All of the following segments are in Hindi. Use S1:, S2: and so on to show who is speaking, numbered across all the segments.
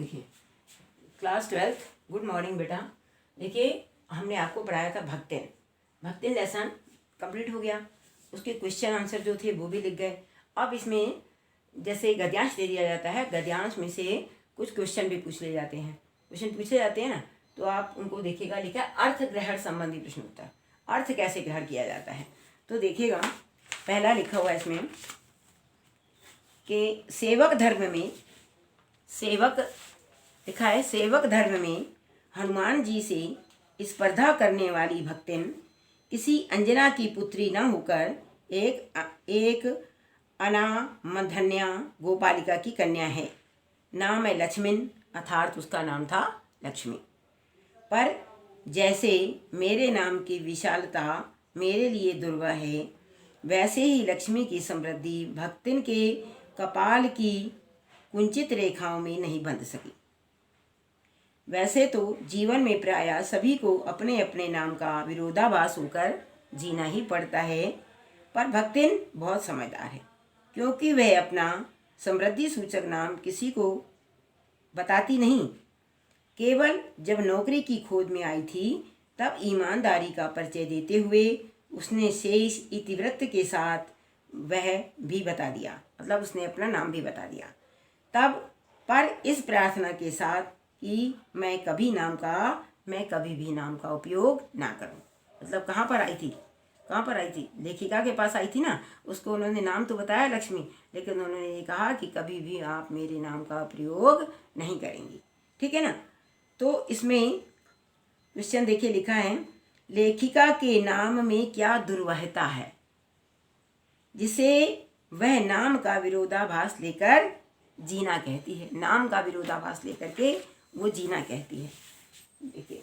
S1: देखिए क्लास 12th गुड मॉर्निंग बेटा। देखिए हमने आपको पढ़ाया था भक्तिन। भक्तिन लेसन कंप्लीट हो गया, उसके क्वेश्चन आंसर जो थे वो भी लिख गए। अब इसमें जैसे गद्यांश दे दिया जाता है, गद्यांश में से कुछ क्वेश्चन भी पूछ ले जाते हैं। क्वेश्चन पूछे जाते हैं ना, तो आप उनको देखिएगा, लिखा अर्थ ग्रहण संबंधी प्रश्न होता है। अर्थ कैसे ग्रहण किया जाता है, तो देखिएगा पहला लिखा हुआ है इसमें कि सेवक धर्म में, सेवक लिखा है, सेवक धर्म में हनुमान जी से स्पर्धा करने वाली भक्तिन किसी अंजना की पुत्री न होकर एक अनामधन्या गोपालिका की कन्या है। नाम है लक्ष्मण, अर्थात उसका नाम था लक्ष्मी। पर जैसे मेरे नाम की विशालता मेरे लिए दुर्लभ है, वैसे ही लक्ष्मी की समृद्धि भक्तिन के कपाल की कुंचित रेखाओं में नहीं बंध सकी। वैसे तो जीवन में प्रायः सभी को अपने अपने नाम का विरोधाभास होकर जीना ही पड़ता है, पर भक्तिन बहुत समझदार है, क्योंकि वह अपना समृद्धि सूचक नाम किसी को बताती नहीं। केवल जब नौकरी की खोज में आई थी तब ईमानदारी का परिचय देते हुए उसने शेष इतिवृत्त के साथ वह भी बता दिया, मतलब उसने अपना नाम भी बता दिया। तब पर इस प्रार्थना के साथ कि मैं कभी भी नाम का उपयोग ना करूं। मतलब कहाँ पर आई थी, लेखिका के पास आई थी ना, उसको उन्होंने नाम तो बताया लक्ष्मी, लेकिन उन्होंने ये कहा कि कभी भी आप मेरे नाम का प्रयोग नहीं करेंगी, ठीक है ना। तो इसमें क्वेश्चन देखिए लिखा है, लेखिका के नाम में क्या दुर्वहता है जिसे वह नाम का विरोधाभास लेकर जीना कहती है। नाम का विरोधाभास लेकर के वो जीना कहती है। देखिए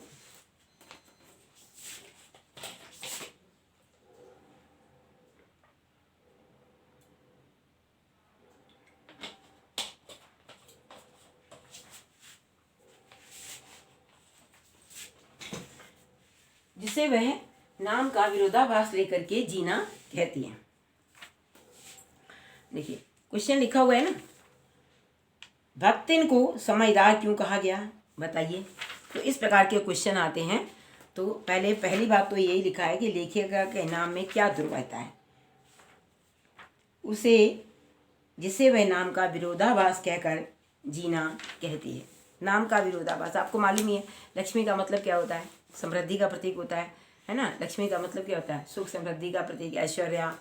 S1: जिसे वह नाम का विरोधाभास लेकर के जीना कहती है। देखिए क्वेश्चन लिखा हुआ है ना, भक्तिन को समझदार क्यों कहा गया, बताइए। तो इस प्रकार के क्वेश्चन आते हैं। तो पहली बात तो यही लिखा है कि लेखिका के नाम में क्या दुर्वहता है, उसे जिसे वह नाम का विरोधाभास कहकर जीना कहती है। नाम का विरोधाभास आपको मालूम ही है, लक्ष्मी का मतलब क्या होता है, समृद्धि का प्रतीक होता है ना। लक्ष्मी का मतलब क्या होता है, सुख समृद्धि का प्रतीक, ऐश्वर्या,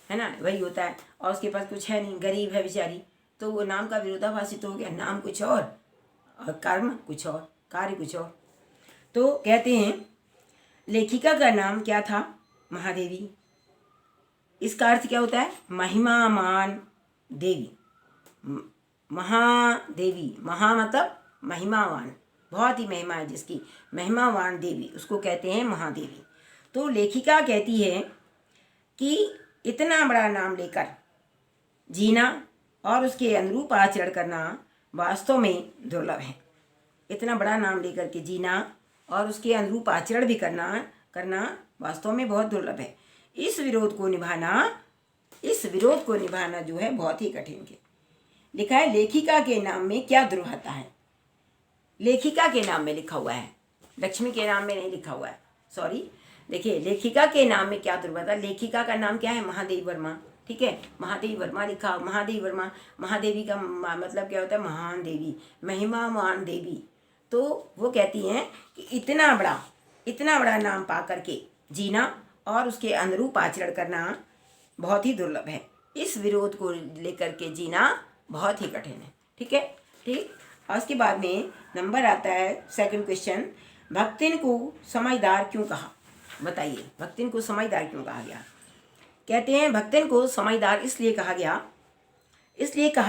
S1: है ना, वही होता है। और उसके पास कुछ है नहीं, गरीब है बेचारी, तो वो नाम का विरोधाभासी तो हो गया। नाम कुछ और कर्म कुछ और, कार्य कुछ और। तो कहते हैं लेखिका का नाम क्या था, महादेवी। इसका अर्थ क्या होता है, महिमामान देवी। महादेवी, महा मतलब महिमावान, बहुत ही महिमा है जिसकी, महिमावान देवी, उसको कहते हैं महादेवी। तो लेखिका कहती है कि इतना बड़ा नाम लेकर जीना और उसके अनुरूप आचरण करना वास्तव में दुर्लभ है। इतना बड़ा नाम लेकर के जीना और उसके अनुरूप आचरण भी करना वास्तव में बहुत दुर्लभ है। इस विरोध को निभाना जो है बहुत ही कठिन है। लिखा है लेखिका के नाम में क्या दुर्वहता है। लेखिका के नाम में लिखा हुआ है, लक्ष्मी के नाम में नहीं लिखा हुआ है, सॉरी। देखिए लेखिका के नाम में क्या दुर्वहता। लेखिका का नाम क्या है, महादेवी वर्मा, ठीक है। महादेवी वर्मा लिखा, महादेवी वर्मा, महादेवी का मतलब क्या होता है, महान देवी, महिमावान देवी। तो वो कहती हैं कि इतना बड़ा नाम पा करके जीना और उसके अनुरूप आचरण करना बहुत ही दुर्लभ है। इस विरोध को लेकर के जीना बहुत ही कठिन है, ठीक है, ठीक। और उसके बाद में नंबर आता है सेकंड क्वेश्चन, भक्तिन को समझदार क्यों कहा, बताइए। भक्तिन को समझदार क्यों कहा गया। कहते हैं भक्तिन को समझदार इसलिए कहा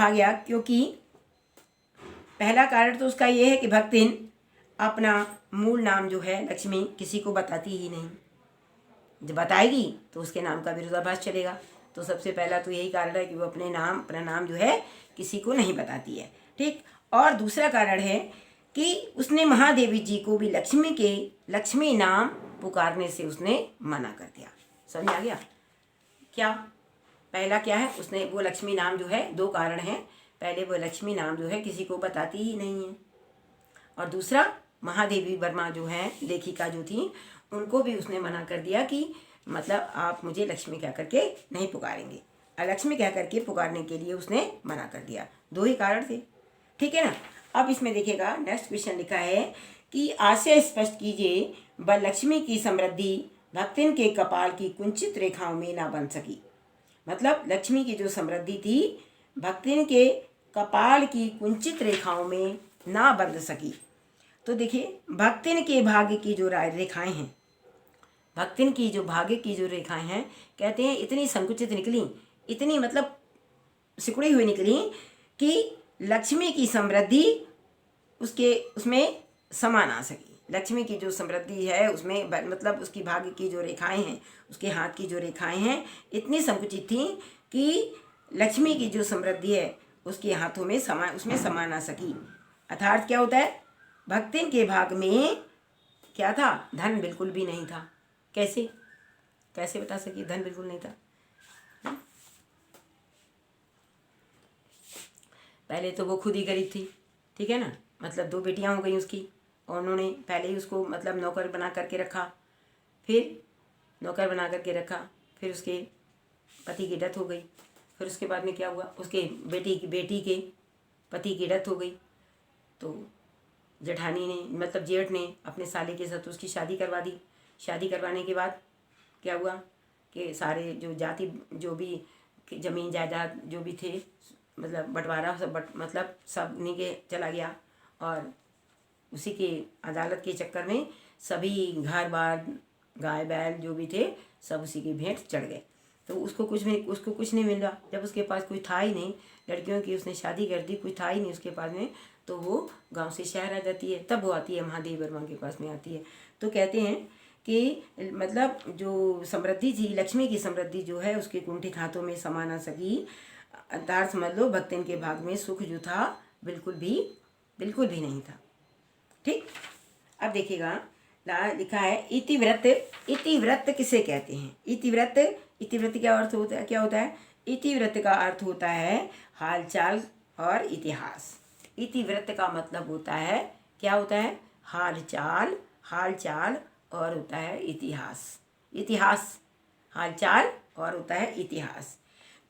S1: गया क्योंकि पहला कारण तो उसका ये है कि भक्तिन अपना मूल नाम जो है लक्ष्मी किसी को बताती ही नहीं। जब बताएगी तो उसके नाम का विरोधाभास चलेगा। तो सबसे पहला तो यही कारण है कि वो अपना नाम जो है किसी को नहीं बताती है, ठीक। और दूसरा कारण है कि उसने महादेवी जी को भी लक्ष्मी नाम पुकारने से उसने मना कर दिया। समझ आ गया क्या। पहला क्या है, उसने वो लक्ष्मी नाम जो है, दो कारण हैं। पहले वो लक्ष्मी नाम जो है किसी को बताती ही नहीं है, और दूसरा महादेवी वर्मा जो है लेखिका जो थी, उनको भी उसने मना कर दिया कि मतलब आप मुझे लक्ष्मी कह करके नहीं पुकारेंगे। अलक्ष्मी कह करके पुकारने के लिए उसने मना कर दिया। दो ही कारण थे, ठीक है ना। अब इसमें देखिएगा नेक्स्ट क्वेश्चन लिखा है कि आशय स्पष्ट कीजिए, व लक्ष्मी की समृद्धि भक्तिन के कपाल की कुंचित रेखाओं में ना बन सकी। मतलब लक्ष्मी की जो समृद्धि थी भक्तिन के कपाल की कुंचित रेखाओं में ना बंध सकी। तो देखिए भक्तिन के भाग्य की जो रेखाएं हैं, भक्तिन की जो भाग्य की जो रेखाएं हैं, कहते हैं इतनी संकुचित निकली, इतनी मतलब सिकुड़ी हुई निकली कि लक्ष्मी की समृद्धि उसमें समा ना सकी। लक्ष्मी की जो समृद्धि है उसमें मतलब उसकी भाग्य की जो रेखाएं हैं, उसके हाथ की जो रेखाएं हैं इतनी संकुचित थी कि लक्ष्मी की जो समृद्धि है उसके हाथों में उसमें समा ना सकी। अर्थात क्या होता है, भक्तिन के भाग में क्या था, धन बिल्कुल भी नहीं था। कैसे कैसे बता सकी धन बिल्कुल नहीं था। पहले तो वो खुद ही गरीब थी, ठीक है ना, मतलब 2 बेटियां हो गई उसकी, और उन्होंने पहले ही उसको मतलब नौकर बना करके रखा, फिर उसके पति की डेथ हो गई। फिर उसके बाद में क्या हुआ, उसके बेटी के पति की डेथ हो गई। तो जेठानी ने मतलब जेठ ने अपने साले के साथ उसकी शादी करवा दी। शादी करवाने के बाद क्या हुआ कि सारे जो जाति जो भी ज़मीन जायदाद जो भी थे मतलब बंटवारा सब मतलब सब उन्हीं के चला गया, और उसी के अदालत के चक्कर में सभी घर बार गाय बैल जो भी थे सब उसी की भेंट चढ़ गए। तो उसको कुछ नहीं मिला। जब उसके पास कोई था ही नहीं, लड़कियों की उसने शादी कर दी, कुछ था ही नहीं उसके पास में, तो वो गांव से शहर आ जाती है। तब वो आती है महादेवी वर्मा के पास में आती है। तो कहते हैं कि मतलब जो समृद्धि थी, लक्ष्मी की समृद्धि जो है उसके कुंठित हाथों में समा ना सकी। अर्थात समझ लो भक्तिन के भाग में सुख जो था बिल्कुल भी नहीं था। ठीक, अब देखिएगा लिखा है इतिव्रत। इतिव्रत किसे कहते हैं? इतिव्रत क्या होता है? इतिव्रत का अर्थ होता है हालचाल और इतिहास। इतिव्रत का मतलब होता है, क्या होता है? हालचाल और होता है इतिहास। हालचाल और होता है इतिहास।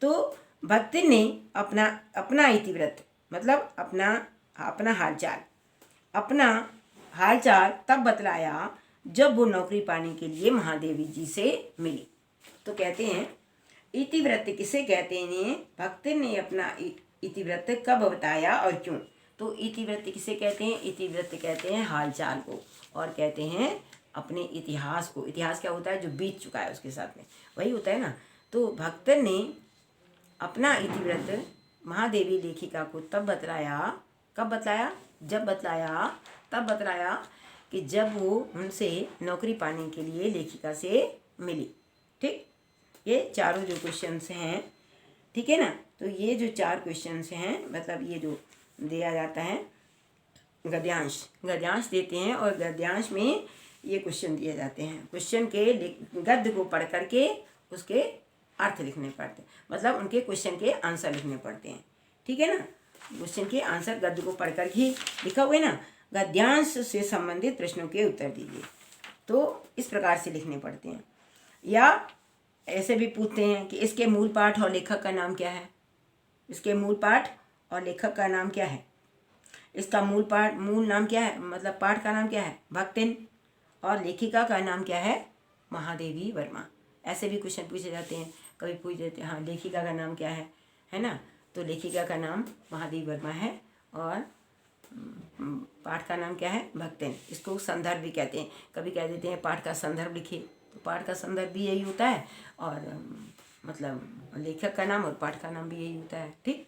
S1: तो भक्तिन ने अपना इतिव्रत मतलब अपना हालचाल तब बतलाया जब वो नौकरी पाने के लिए महादेवी जी से मिली। तो कहते हैं इतिव्रत किसे कहते हैं? भक्तिन ने अपना इतिव्रत कब बताया और क्यों। तो इतिव्रत किसे कहते हैं? इतिव्रत कहते हैं हालचाल को, और कहते हैं अपने इतिहास को। इतिहास क्या होता है? जो बीत चुका है उसके साथ में, वही होता है ना। तो भक्तन ने अपना इतिव्रत महादेवी लेखिका को तब बतलाया, कब बतलाया? तब बतलाया कि जब वो उनसे नौकरी पाने के लिए लेखिका से मिली। ठीक, ये चारों जो क्वेश्चंस हैं, ठीक है ना। तो ये जो 4 क्वेश्चंस हैं मतलब ये जो दिया जाता है गद्यांश देते हैं, और गद्यांश में ये क्वेश्चन दिए जाते हैं। क्वेश्चन के गद्य को पढ़ करके उसके अर्थ लिखने पड़ते हैं, मतलब उनके क्वेश्चन के आंसर लिखने पड़ते हैं। ठीक है ना, क्वेश्चन के आंसर गद्य को पढ़ कर ही लिखा हुआ है ना। गद्यांश से संबंधित प्रश्नों के उत्तर दीजिए। तो इस प्रकार से लिखने पड़ते हैं। या ऐसे भी पूछते हैं कि इसके मूल पाठ और लेखक का नाम क्या है? इसके मूल पाठ और लेखक का नाम क्या है? इसका मूल नाम क्या है, मतलब पाठ का नाम क्या है? भक्तिन, और लेखिका का नाम क्या है? महादेवी वर्मा। ऐसे भी क्वेश्चन पूछे जाते हैं, कभी पूछ देते हैं हाँ लेखिका का नाम क्या है ना। तो लेखिका का नाम महादेवी वर्मा है, और पाठ का नाम क्या है? भक्तिन। इसको संदर्भ भी कहते हैं, कभी कह देते हैं पाठ का संदर्भ लिखे, तो पाठ का संदर्भ भी यही होता है, और मतलब लेखक का नाम और पाठ का नाम भी यही होता है। ठीक,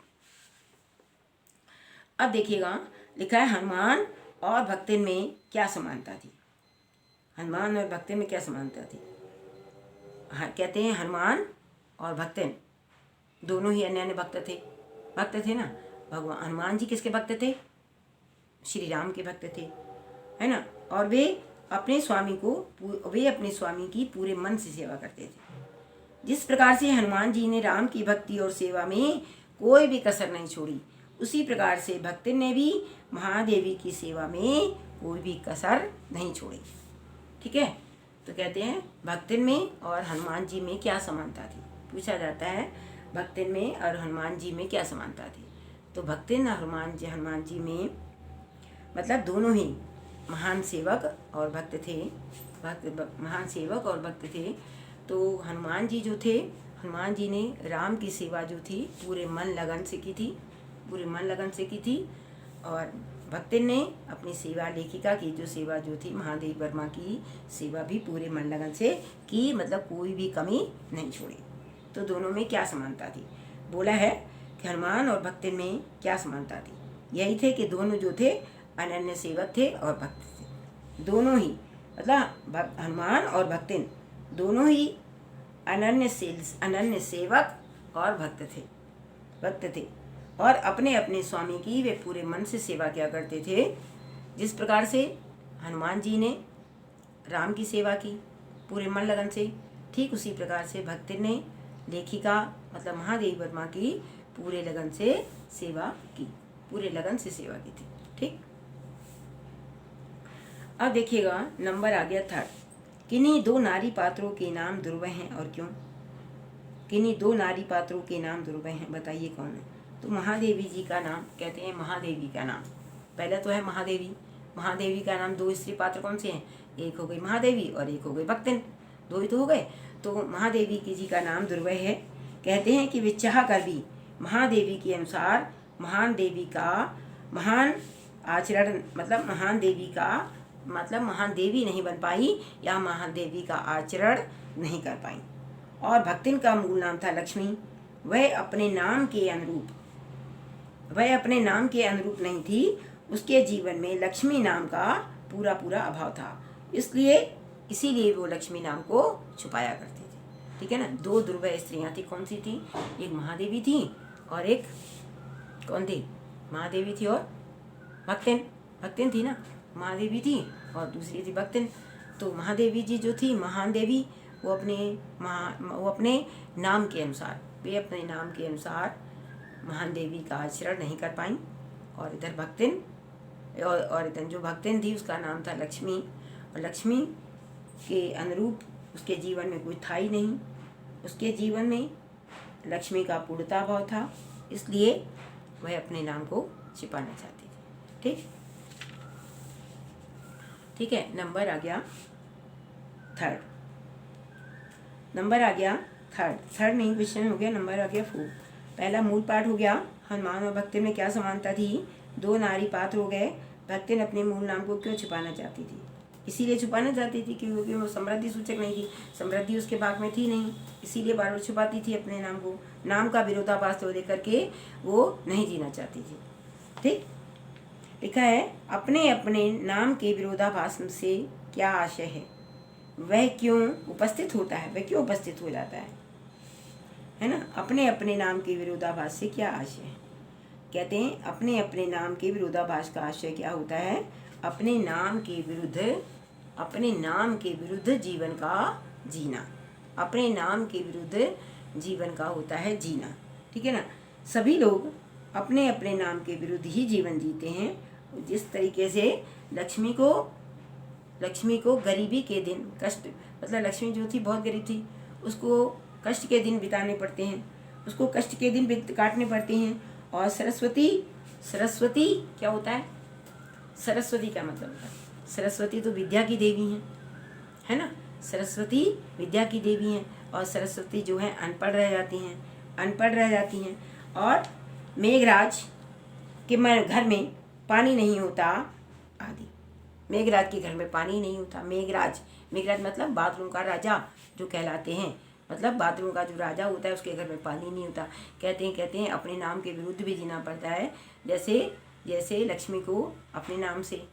S1: अब देखिएगा लिखा है हनुमान और भक्तिन में क्या समानता थी। हनुमान और भक्तिन में क्या समानता थी? कहते हैं हनुमान और भक्तिन दोनों ही अन्य भक्त थे ना। भगवान हनुमान जी किसके भक्त थे? श्री राम के भक्त थे, है ना। और वे अपने स्वामी की पूरे मन से सेवा करते थे। जिस प्रकार से हनुमान जी ने राम की भक्ति और सेवा में कोई भी कसर नहीं छोड़ी, उसी प्रकार से भक्तिन ने भी महादेवी की सेवा में कोई भी कसर नहीं छोड़ी। ठीक है, तो कहते हैं भक्तिन में और हनुमान जी में क्या समानता थी। पूछा जाता है भक्तिन में और हनुमान जी में क्या समानता थी। तो भक्तिन और हनुमान जी में मतलब दोनों ही महान सेवक और भक्त थे। महान सेवक और भक्त थे। तो हनुमान जी जो थे, हनुमान जी ने राम की सेवा जो थी पूरे मन लगन से की थी, पूरे मन लगन से की थी। और भक्तिन ने अपनी सेवा, लेखिका की जो सेवा जो थी, महादेव वर्मा की सेवा भी पूरे मन लगन से की, मतलब कोई भी कमी नहीं छोड़ी। तो दोनों में क्या समानता थी? बोला है कि हनुमान और भक्तिन में क्या समानता थी? यही थे कि दोनों जो थे अनन्य सेवक थे और भक्त थे। दोनों ही मतलब हनुमान और भक्तिन दोनों ही अनन्य सेवक और भक्त थे और अपने अपने स्वामी की वे पूरे मन से सेवा किया करते थे। जिस प्रकार से हनुमान जी ने राम की सेवा की पूरे मन लगन से, ठीक उसी प्रकार से भक्तिन ने लेखिका मतलब महादेव वर्मा की पूरे लगन से सेवा की, पूरे लगन से सेवा की थी। ठीक, अब देखिएगा नंबर आ गया 3। किन्हीं 2 नारी पात्रों के नाम दुर्लभ हैं और क्यों? किन्हीं 2 नारी पात्रों के नाम दुर्लभ हैं, बताइए कौन है? तो महादेवी जी का नाम, कहते हैं महादेवी का नाम पहले तो है महादेवी। महादेवी का नाम 2 स्त्री पात्र कौन से हैं? एक हो गई महादेवी और एक हो गई भक्तिन, 2 ही तो हो गए। तो महादेवी की जी का नाम दुर्लभ है। कहते हैं कि वे चाह कर भी महादेवी के अनुसार महान देवी का महान आचरण मतलब महान देवी नहीं बन पाई या महान देवी का आचरण नहीं कर पाई। और भक्तिन का मूल नाम था लक्ष्मी। वह अपने नाम के अनुरूप नहीं थी। उसके जीवन में लक्ष्मी नाम का पूरा अभाव था, इसीलिए वो लक्ष्मी नाम को छुपाया करते थे। ठीक है ना। 2 दुर्लभ स्त्रियां थी, कौन सी थी? एक महादेवी थी और एक कौन थी? महादेवी थी और भक्तिन थी ना। महादेवी थी और दूसरी थी भक्तिन। तो महादेवी जी जो थी महान देवी, वो अपने नाम के अनुसार महान देवी का आचरण नहीं कर पाई। और इधर भक्तिन और इधर जो भक्तिन थी उसका नाम था लक्ष्मी, और लक्ष्मी के अनुरूप उसके जीवन में कुछ था ही नहीं। उसके जीवन में लक्ष्मी का पूर्णता भाव था, इसलिए वह अपने नाम को छिपाना चाहती थी। ठीक है। नंबर आ गया 3। थर्ड नहीं, क्वेश्चन हो गया। नंबर आ गया 4। पहला मूल पाठ हो गया, हनुमान और भक्तिन में क्या समानता थी? 2 नारी पात्र हो गए। भक्तिन अपने मूल नाम को क्यों छिपाना चाहती थी? इसीलिए छुपाना चाहती थी क्योंकि वो समृद्धि सूचक नहीं थी, समृद्धि उसके भाग में थी नहीं, इसीलिए बार बार छुपाती थी अपने नाम को। नाम का विरोधाभास तो लेकर के वो नहीं जीना चाहती थी। ठीक, लिखा है अपने अपने नाम के विरोधाभास से क्या आशय है? वह क्यों उपस्थित होता है? वह क्यों उपस्थित हो जाता है ना। अपने अपने नाम के विरोधाभास से क्या आशय है? कहते हैं अपने अपने नाम के विरोधाभास का आशय क्या होता है? अपने नाम के विरुद्ध जीवन का जीना। अपने नाम के विरुद्ध जीवन का होता है जीना। ठीक है ना। सभी लोग अपने अपने नाम के विरुद्ध ही जीवन जीते हैं। जिस तरीके से लक्ष्मी को गरीबी के दिन कष्ट, मतलब लक्ष्मी जो थी बहुत गरीब थी, उसको कष्ट के दिन बिताने पड़ते हैं, उसको कष्ट के दिन काटने पड़ते हैं। और सरस्वती क्या होता है? सरस्वती क्या मतलब होता है? सरस्वती तो विद्या की देवी हैं, है ना। सरस्वती विद्या की देवी हैं और सरस्वती जो है अनपढ़ रह जाती हैं। और मेघराज के घर में पानी नहीं होता आदि। मेघराज के घर में पानी नहीं होता। मेघराज मतलब बाथरूम का राजा जो कहलाते हैं, मतलब बाथरूम का जो राजा होता है उसके घर में पानी नहीं होता। कहते हैं अपने नाम के विरुद्ध भी जीना पड़ता है। जैसे लक्ष्मी को अपने नाम से,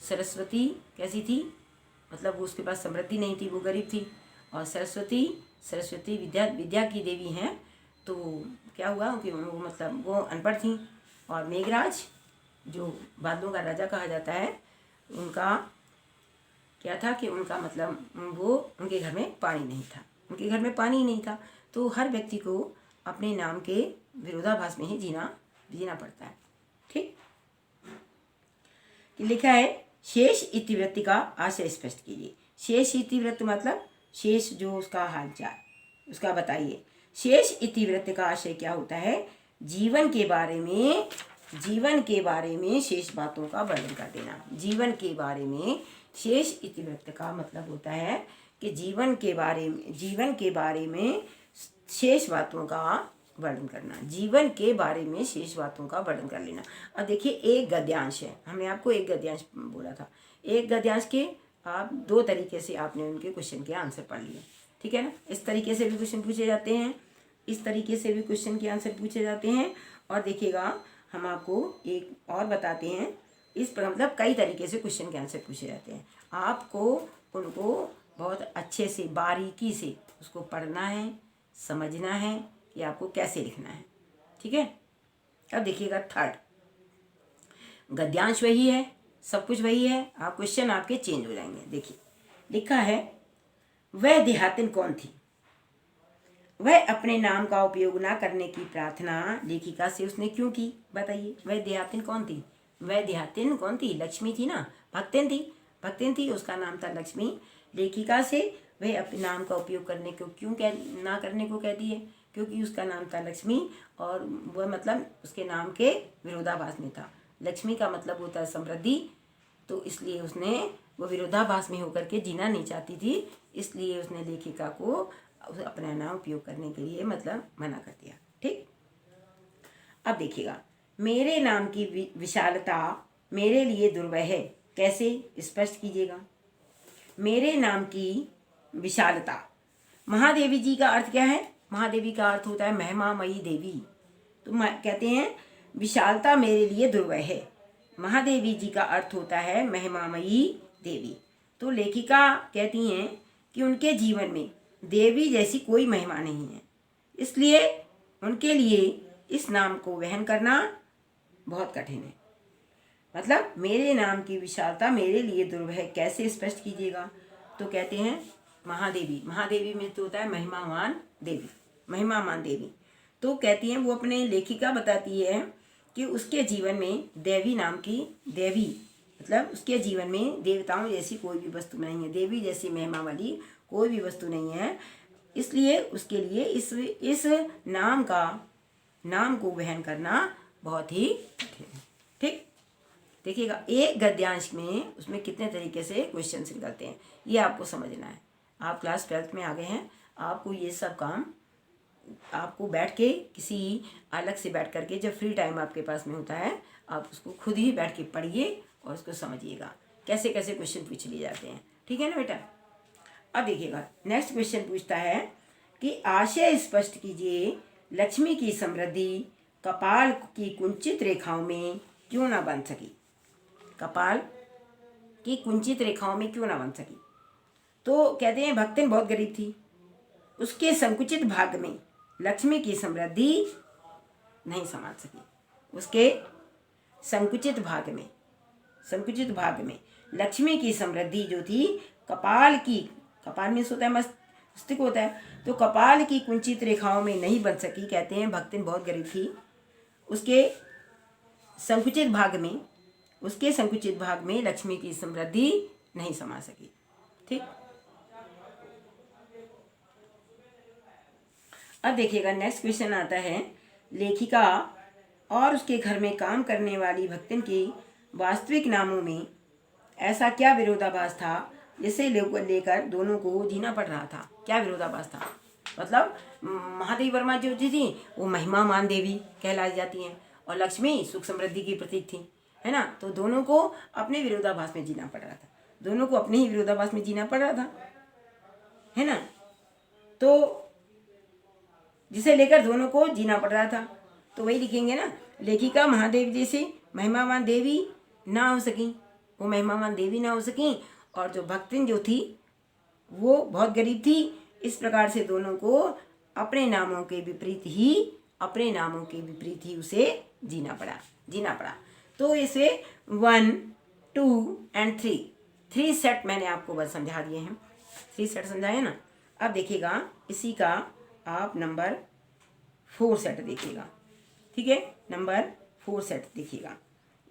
S1: सरस्वती कैसी थी? मतलब वो उसके पास समृद्धि नहीं थी, वो गरीब थी। और सरस्वती विद्या की देवी हैं, तो क्या हुआ कि वो अनपढ़ थी। और मेघराज जो बादलों का राजा कहा जाता है, उनका क्या था कि उनका उनके घर में पानी नहीं था। तो हर व्यक्ति को अपने नाम के विरोधाभास में ही जीना पड़ता है। ठीक, कि लिखा है शेष इतिवृत्ति का आशय स्पष्ट कीजिए। शेष इतिवृत्त मतलब शेष जो उसका हालचाल उसका बताइए। शेष इतिवृत्त का आशय क्या होता है? जीवन के बारे में शेष बातों का वर्णन कर देना। जीवन के बारे में शेष इतिवृत्त का मतलब होता है कि जीवन के बारे में शेष बातों का वर्णन करना। जीवन के बारे में शेष बातों का वर्णन कर लेना। अब देखिए एक गद्यांश है, हमने आपको एक गद्यांश बोला था। एक गद्यांश के आप दो तरीके से आपने उनके क्वेश्चन के आंसर पढ़ लिए, ठीक है ना। इस तरीके से भी क्वेश्चन पूछे जाते हैं, इस तरीके से भी क्वेश्चन के आंसर पूछे जाते हैं। और देखिएगा हम आपको एक और बताते हैं, इस पर मतलब कई तरीके से क्वेश्चन के आंसर पूछे जाते हैं। आपको उनको बहुत अच्छे से बारीकी से उसको पढ़ना है, समझना है कि आपको कैसे लिखना है, ठीक है। अब देखिएगा थर्ड, गद्यांश वही है, सब कुछ वही है, आप क्वेश्चन आपके चेंज हो जाएंगे। देखिए लिखा है वह देहातिन कौन थी? वह अपने नाम का उपयोग ना करने की प्रार्थना लेखिका से उसने क्यों की? बताइए, वह देहातिन कौन थी? वह देहातिन कौन थी? लक्ष्मी थी ना, भक्तिन थी, उसका नाम था लक्ष्मी। लेखिका से वह अपने नाम का उपयोग करने को क्यों ना करने को कहती है? क्योंकि उसका नाम था लक्ष्मी और वह मतलब उसके नाम के विरोधाभास में था। लक्ष्मी का मतलब होता है समृद्धि, तो इसलिए उसने वो विरोधाभास में होकर के जीना नहीं चाहती थी, इसलिए उसने लेखिका को अपना नाम उपयोग करने के लिए मतलब मना कर दिया, ठीक। अब देखिएगा, मेरे नाम की विशालता मेरे लिए दुर्वह है, कैसे? स्पष्ट कीजिएगा। मेरे नाम की विशालता, महादेवी जी का अर्थ क्या है? महादेवी का अर्थ होता है महिमामयी देवी, तो कहते हैं विशालता मेरे लिए दुर्वह है। महादेवी जी का अर्थ होता है महिमामयी देवी। तो लेखिका कहती हैं कि उनके जीवन में देवी जैसी कोई महिमा नहीं है, इसलिए उनके लिए इस नाम को वहन करना बहुत कठिन है। मतलब मेरे नाम की विशालता मेरे लिए दुर्वह है, कैसे? स्पष्ट कीजिएगा। तो कहते हैं महादेवी में तो होता है महिमामान देवी। तो कहती हैं, वो अपने लेखिका बताती है कि उसके जीवन में देवी मतलब उसके जीवन में देवताओं जैसी कोई भी वस्तु नहीं है, देवी जैसी महिमा वाली कोई भी वस्तु नहीं है, इसलिए उसके लिए इस नाम को वहन करना बहुत ही कठिन है, ठीक। देखिएगा एक गद्यांश में उसमें कितने तरीके से क्वेश्चन निकलते हैं, ये आपको समझना है। आप क्लास 12th में आ गए हैं, आपको ये सब काम आपको बैठ के किसी अलग से बैठ करके, जब फ्री टाइम आपके पास में होता है, आप उसको खुद ही बैठ के पढ़िए और उसको समझिएगा कैसे कैसे क्वेश्चन पूछ लिए जाते हैं, ठीक है ना बेटा। अब देखिएगा नेक्स्ट क्वेश्चन पूछता है कि आशय स्पष्ट कीजिए, लक्ष्मी की समृद्धि कपाल की कुंचित रेखाओं में क्यों ना बन सकी? कपाल की कुंचित रेखाओं में क्यों ना बन सकी? तो कहते हैं भक्तिन बहुत गरीब थी, उसके संकुचित भाग में लक्ष्मी की समृद्धि नहीं समा सकी। उसके संकुचित भाग में लक्ष्मी की समृद्धि जो थी कपाल में होता है मस्तिष्क होता है, तो कपाल की कुंचित रेखाओं में नहीं बन सकी। कहते हैं भक्तिन बहुत गरीब थी, उसके संकुचित भाग में लक्ष्मी की समृद्धि नहीं समा सकी, ठीक। अब देखिएगा नेक्स्ट क्वेश्चन आता है, लेखिका और उसके घर में काम करने वाली भक्तिन के वास्तविक नामों में ऐसा क्या विरोधाभास था जिसे लेकर दोनों को जीना पड़ रहा था? क्या विरोधाभास था? मतलब महादेवी वर्मा जो जी थी वो महिमामान देवी कहलाई जाती हैं और लक्ष्मी सुख समृद्धि की प्रतीक थी, है ना। तो दोनों को अपने विरोधाभास में जीना पड़ रहा था, दोनों को अपने ही विरोधाभास में जीना पड़ रहा था, है ना। तो जिसे लेकर दोनों को जीना पड़ रहा था, तो वही लिखेंगे ना, लेखिका महादेव जैसी महिमावान देवी ना हो सकी, वो महिमावान देवी ना हो सकी, और जो भक्तिन जो थी वो बहुत गरीब थी। इस प्रकार से दोनों को अपने नामों के विपरीत ही उसे जीना पड़ा। तो इसे 1, 2 and 3 सेट मैंने आपको बस समझा दिए हैं, 3 सेट समझाए ना। अब देखिएगा इसी का आप नंबर 4 सेट देखिएगा, ठीक है। नंबर 4 सेट देखिएगा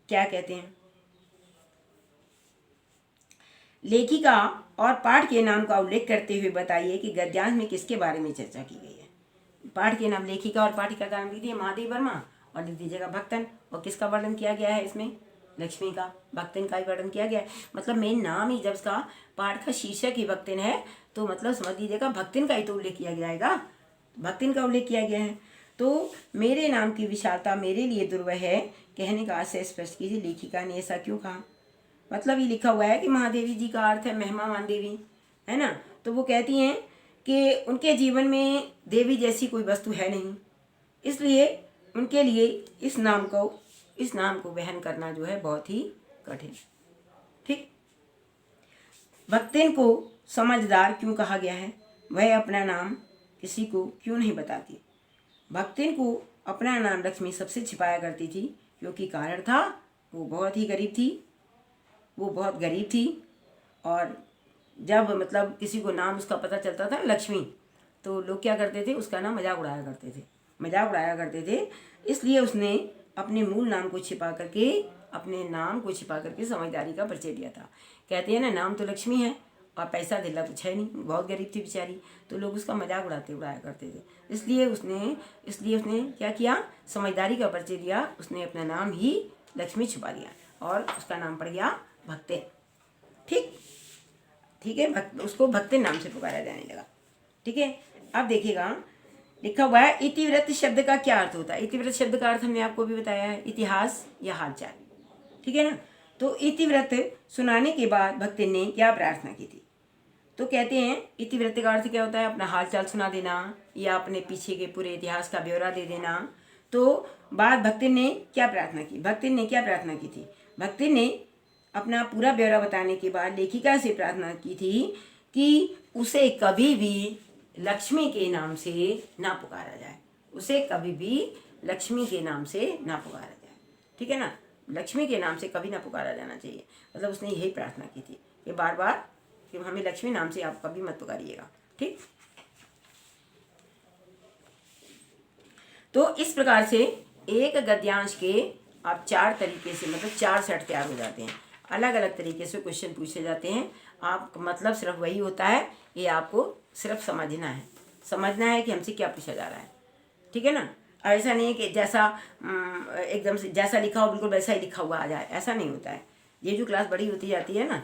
S1: क्या कहते हैं। लेखिका और पाठ के नाम का उल्लेख करते हुए बताइए कि गद्यांश में किसके बारे में चर्चा की गई है। पाठ के नाम लेखिका और पाठिका का नाम लिख दिए महादेवी वर्मा और लिख दीजिएगा भक्तन। और किसका वर्णन किया गया है इसमें, लक्ष्मी का, भक्तन का ही वर्णन किया गया है। मतलब मेन नाम ही जब उसका पाठ का शीर्षक ही भक्तन है तो मतलब समझ लीजिएगा भक्तन का ही तो उल्लेख किया जाएगा, भक्तन का उल्लेख किया गया है। तो मेरे नाम की विशालता मेरे लिए दुर्लभ है कहने का आशय स्पष्ट कीजिए, लेखिका ने ऐसा क्यों कहा। मतलब ये लिखा हुआ है कि महादेवी जी का अर्थ है महिमावान देवी, है ना। तो वो कहती हैं कि उनके जीवन में देवी जैसी कोई वस्तु है नहीं, इसलिए उनके लिए इस नाम को वहन करना जो है बहुत ही कठिन। ठीक, भक्तिन को समझदार क्यों कहा गया है, वह अपना नाम किसी को क्यों नहीं बताती। भक्तिन को अपना नाम लक्ष्मी सबसे छिपाया करती थी क्योंकि कारण था वो बहुत ही गरीब थी, वो बहुत गरीब थी। और जब मतलब किसी को नाम उसका पता चलता था लक्ष्मी, तो लोग क्या करते थे, उसका नाम मजाक उड़ाया करते थे। इसलिए उसने अपने मूल नाम को छिपा करके समझदारी का परिचय दिया था। कहते हैं ना, नाम तो लक्ष्मी है और पैसा दिला कुछ है नहीं, बहुत गरीब थी बेचारी, तो लोग उसका मजाक उड़ाया करते थे। इसलिए उसने क्या किया, समझदारी का परिचय दिया, उसने अपना नाम ही लक्ष्मी छुपा दिया और उसका नाम पड़ गया भक्तिन। ठीक है, उसको भक्तिन नाम से पुकारा जाने लगा। ठीक है, अब देखिएगा लिखा हुआ है इतिवृत्त शब्द का क्या अर्थ होता है। इतिवृत्त शब्द का अर्थ हमने आपको भी बताया है, इतिहास या हालचाल। ठीक है ना। तो इतिवृत्त सुनाने के बाद भक्तिन ने क्या प्रार्थना की थी, तो कहते हैं इतिवृत्त का अर्थ क्या होता है, अपना हालचाल सुना देना या अपने पीछे के पूरे इतिहास का ब्यौरा दे देना। तो बाद भक्तिन ने क्या प्रार्थना की थी, भक्तिन ने अपना पूरा ब्यौरा बताने के बाद लेखिका से प्रार्थना की थी कि उसे कभी भी लक्ष्मी के नाम से ना पुकारा जाए, ठीक है ना, लक्ष्मी के नाम से कभी ना पुकारा जाना चाहिए। मतलब उसने यही प्रार्थना की थी कि बार बार कि हमें लक्ष्मी नाम से आप कभी मत पुकारिएगा। ठीक, तो इस प्रकार से एक गद्यांश के आप 4 तरीके से मतलब 4 सेट तैयार हो जाते हैं। अलग अलग तरीके से क्वेश्चन पूछे जाते हैं। आप मतलब सिर्फ वही होता है, ये आपको सिर्फ समझना है कि हमसे क्या पूछा जा रहा है। ठीक है ना। ऐसा नहीं है कि जैसा एकदम से जैसा लिखा हो बिल्कुल वैसा ही लिखा हुआ आ जाए, ऐसा नहीं होता है। ये जो क्लास बड़ी होती जाती है ना,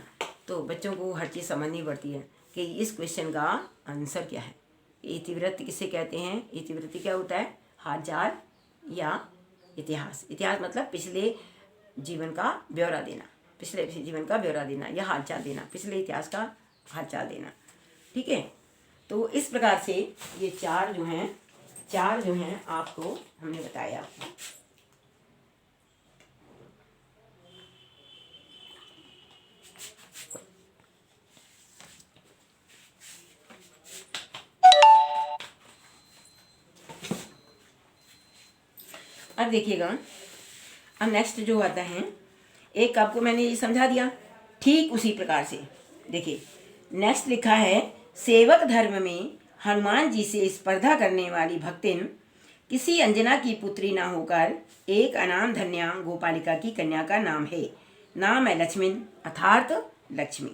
S1: तो बच्चों को हर चीज़ समझनी पड़ती है कि इस क्वेश्चन का आंसर क्या है। इतिवृत्त किसे कहते हैं, इतिवृत्ति क्या होता है, हालचाल या इतिहास। इतिहास मतलब पिछले जीवन का ब्यौरा देना, या हालचाल देना, पिछले इतिहास का हालचाल देना। ठीक है, तो इस प्रकार से ये चार जो हैं आपको हमने बताया। अब देखिएगा, अब नेक्स्ट जो आता है, एक आपको मैंने ये समझा दिया, ठीक उसी प्रकार से देखिए नेक्स्ट लिखा है, सेवक धर्म में हनुमान जी से स्पर्धा करने वाली भक्तिन किसी अंजना की पुत्री ना होकर एक अनाम धन्या गोपालिका की कन्या का नाम है लक्ष्मीन अर्थात लक्ष्मी।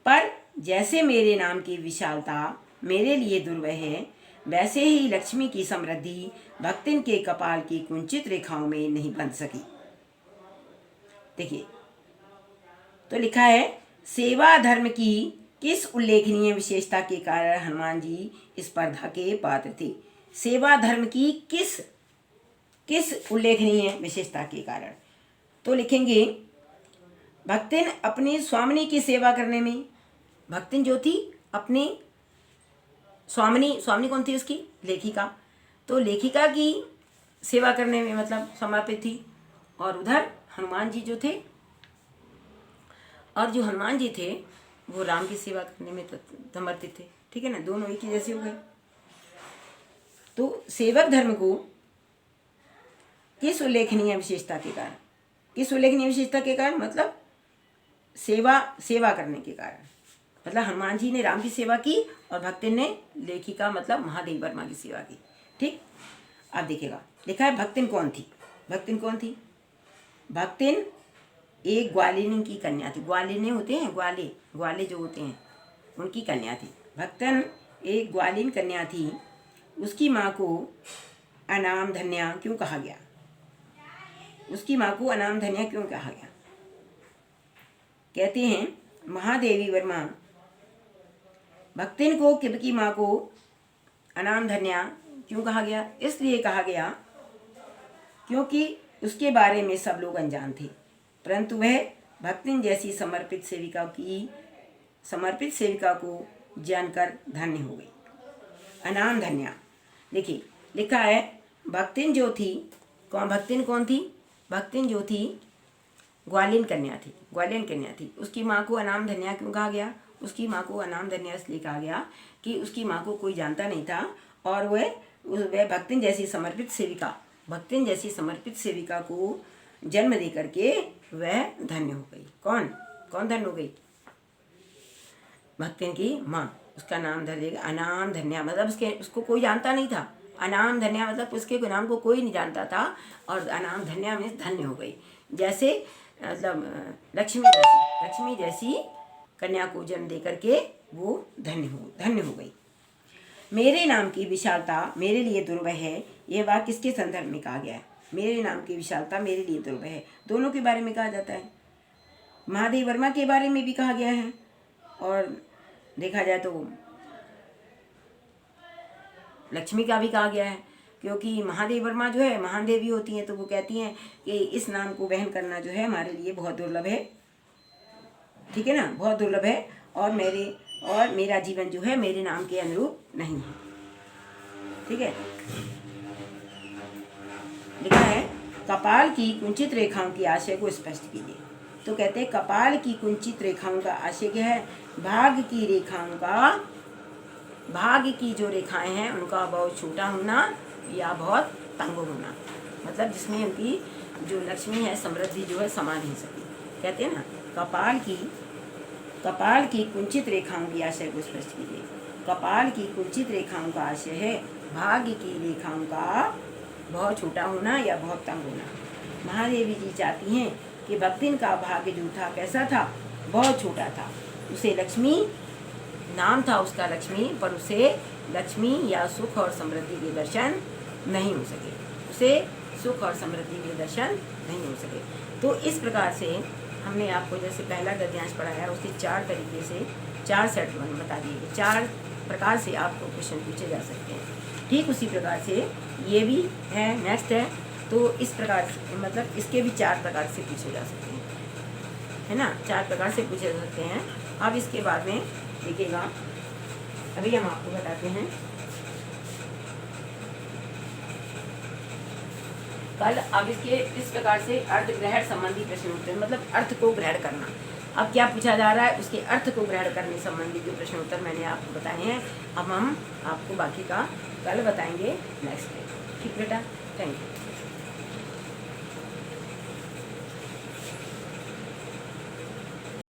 S1: पर जैसे मेरे नाम की विशालता मेरे लिए दुर्लभ है, वैसे ही लक्ष्मी की समृद्धि भक्तिन के कपाल की कुंचित रेखाओं में नहीं बंध सकी। देखिए, तो लिखा है, सेवा धर्म की किस उल्लेखनीय विशेषता के कारण हनुमान जी स्पर्धा के पात्र थे। सेवा धर्म की किस उल्लेखनीय विशेषता के कारण, तो लिखेंगे भक्तिन अपनी स्वामिनी की सेवा करने में, भक्तिन जो थी अपनी स्वामिनी कौन थी उसकी, लेखिका, तो लेखिका की सेवा करने में मतलब समर्पित थी। और उधर हनुमान जी जो थे, और जो हनुमान जी थे वो राम की सेवा करने में समर्पित थे। ठीक है ना, दोनों एक ही जैसे हो गए। तो सेवक धर्म को किस उल्लेखनीय विशेषता के कारण मतलब सेवा करने के कारण, मतलब हनुमान जी ने राम की सेवा की और भक्तिन ने लेखिका मतलब महादेवी वर्मा की सेवा की। ठीक, अब देखिएगा लिखा है भक्तिन कौन थी। भक्तिन कौन थी? भक्तिन एक ग्वालिनी की कन्या थी। ग्वालिनी होते हैं, ग्वाले जो होते हैं उनकी कन्या थी। भक्तन एक ग्वालिन कन्या थी। उसकी माँ को अनाम धन्या क्यों कहा गया? उसकी माँ को अनाम धन्या क्यों कहा गया? कहते हैं महादेवी वर्मा, भक्तिन को की माँ को अनाम धन्या क्यों कहा गया? इसलिए कहा गया क्योंकि उसके बारे में सब लोग अनजान थे, परंतु वह भक्तिन जैसी समर्पित सेविका को जानकर धन्य हो गई। अनाम धन्या, देखिए लिखा है भक्तिन जो थी, भक्तिन कौन थी? भक्तिन जो थी ग्वालिन कन्या थी। उसकी माँ को अनाम धन्या क्यों कहा गया? उसकी माँ को अनाम धन्या इसलिए कहा गया कि उसकी माँ को कोई जानता नहीं था और वह भक्तिन जैसी समर्पित सेविका को जन्म दे करके वह धन्य हो गई। कौन धन्य हो गई? भक्तिन की माँ। उसका नाम धर देगा अनाम धन्या, मतलब उसको कोई जानता नहीं था। अनाम धन्या मतलब उसके नाम को कोई नहीं जानता था और अनाम धन्या में धन्य हो गई। जैसे मतलब लक्ष्मी जैसी कन्या को जन्म दे करके वो धन्य हो गई। मेरे नाम की विशालता मेरे लिए दुर्लभ है, यह वाक्य किसके संदर्भ में कहा गया है? मेरे नाम की विशालता मेरे लिए दुर्लभ है, दोनों के बारे में कहा जाता है। महादेव वर्मा के बारे में भी कहा गया है और देखा जाए तो लक्ष्मी का भी कहा गया है, क्योंकि महादेव वर्मा जो है महान देवी होती हैं, तो वो कहती हैं कि इस नाम को वहन करना जो है हमारे लिए बहुत दुर्लभ है। ठीक है ना, बहुत दुर्लभ है और मेरा जीवन जो है मेरे नाम के अनुरूप नहीं है। ठीक है, लिखा है कपाल की कुंचित रेखाओं की आशय को स्पष्ट कीजिए। तो कहते हैं कपाल की कुंचित रेखाओं का आशय क्या है? भाग की जो रेखाएं हैं उनका बहुत छोटा होना या बहुत तंग होना, मतलब जिसमें उनकी जो लक्ष्मी है समृद्धि जो है समा नहीं सकी। कहते हैं ना कपाल की कुंचित रेखाओं की आशय को स्पष्ट कीजिए। कपाल की कुंचित रेखाओं का आशय है भाग्य की रेखाओं का बहुत छोटा होना या बहुत तंग होना। महादेवी जी चाहती हैं कि भक्तिन का भाग्य जो था कैसा था? बहुत छोटा था। उसे लक्ष्मी नाम था उसका लक्ष्मी, पर उसे लक्ष्मी या सुख और समृद्धि के दर्शन नहीं हो सके। तो इस प्रकार से हमने आपको जैसे पहला गद्यांश पढ़ाया, उसके 4 तरीके से 4 सेट बता दिए, 4 प्रकार से आपको क्वेश्चन पूछे जा सकते हैं। ठीक उसी प्रकार से ये भी है, नेक्स्ट है, तो इस प्रकार से मतलब इसके भी 4 प्रकार से पूछे जा सकते हैं, है ना, 4 प्रकार से पूछे जा सकते हैं। अब इसके बाद में देखिएगा, अभी हम आपको बताते हैं कल। अब इसके इस प्रकार से अर्थ ग्रहण संबंधी प्रश्न उत्तर, मतलब अर्थ को ग्रहण करना। अब क्या पूछा जा रहा है? उसके अर्थ को ग्रहण करने संबंधी जो प्रश्न उत्तर मैंने आपको बताए हैं, अब हम आपको बाकी का कल बताएंगे नेक्स्ट डे। ठीक बेटा, थैंक यू।